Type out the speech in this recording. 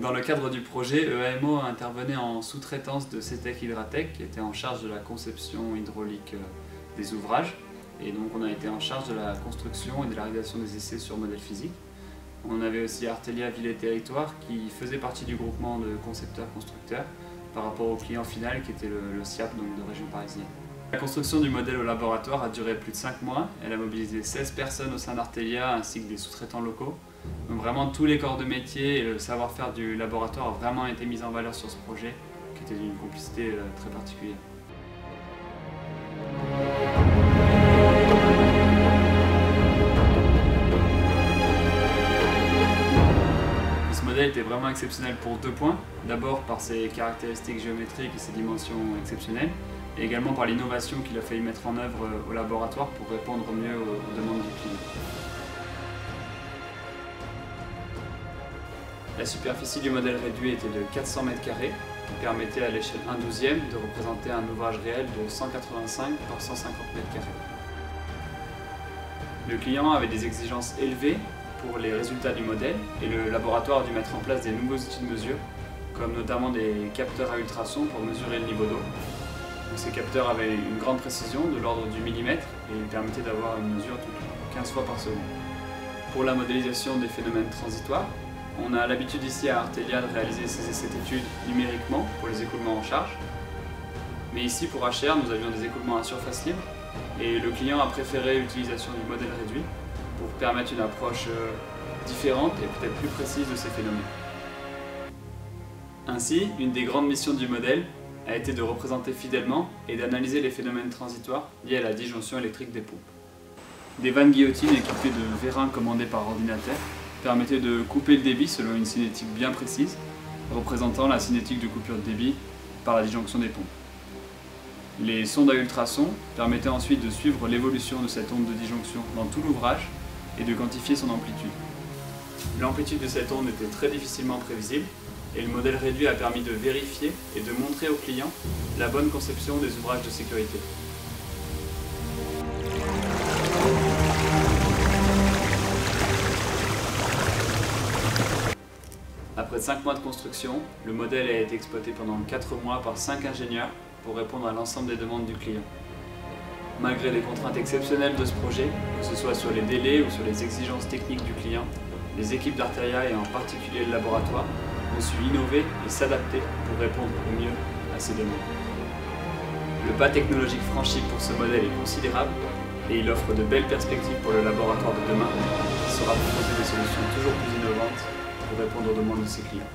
Dans le cadre du projet, EAMO intervenait en sous-traitance de CETEC Hydratec, qui était en charge de la conception hydraulique des ouvrages. Et donc on a été en charge de la construction et de la réalisation des essais sur modèle physique. On avait aussi Artelia Ville et Territoire qui faisait partie du groupement de concepteurs-constructeurs par rapport au client final qui était le SIAP, donc de région parisienne. La construction du modèle au laboratoire a duré plus de 5 mois. Elle a mobilisé 16 personnes au sein d'Artelia ainsi que des sous-traitants locaux. Donc vraiment tous les corps de métier et le savoir-faire du laboratoire a vraiment été mis en valeur sur ce projet qui était d'une complicité très particulière. Ce modèle était vraiment exceptionnel pour 2 points. D'abord par ses caractéristiques géométriques et ses dimensions exceptionnelles, et également par l'innovation qu'il a fallu mettre en œuvre au laboratoire pour répondre au mieux aux demandes du client. La superficie du modèle réduit était de 400 m², qui permettait à l'échelle 1/12 de représenter un ouvrage réel de 185 par 150 m². Le client avait des exigences élevées pour les résultats du modèle et le laboratoire a dû mettre en place des nouveaux outils de mesure, comme notamment des capteurs à ultrasons pour mesurer le niveau d'eau. Ces capteurs avaient une grande précision de l'ordre du millimètre et ils permettaient d'avoir une mesure toutes 15 fois par seconde. Pour la modélisation des phénomènes transitoires, on a l'habitude ici à Artelia de réaliser ces essais d'études numériquement pour les écoulements en charge. Mais ici pour HR, nous avions des écoulements à surface libre et le client a préféré l'utilisation du modèle réduit pour permettre une approche différente et peut-être plus précise de ces phénomènes. Ainsi, une des grandes missions du modèle a été de représenter fidèlement et d'analyser les phénomènes transitoires liés à la disjonction électrique des pompes. Des vannes guillotines équipées de vérins commandés par ordinateur permettaient de couper le débit selon une cinétique bien précise, représentant la cinétique de coupure de débit par la disjonction des pompes. Les sondes à ultrasons permettaient ensuite de suivre l'évolution de cette onde de disjonction dans tout l'ouvrage et de quantifier son amplitude. L'amplitude de cette onde était très difficilement prévisible et le modèle réduit a permis de vérifier et de montrer aux clients la bonne conception des ouvrages de sécurité. Après 5 mois de construction, le modèle a été exploité pendant 4 mois par 5 ingénieurs pour répondre à l'ensemble des demandes du client. Malgré les contraintes exceptionnelles de ce projet, que ce soit sur les délais ou sur les exigences techniques du client, les équipes d'Artelia et en particulier le laboratoire ont su innover et s'adapter pour répondre au mieux à ces demandes. Le pas technologique franchi pour ce modèle est considérable et il offre de belles perspectives pour le laboratoire de demain qui saura proposer des solutions toujours plus innovantes pour répondre aux demandes de ses clients.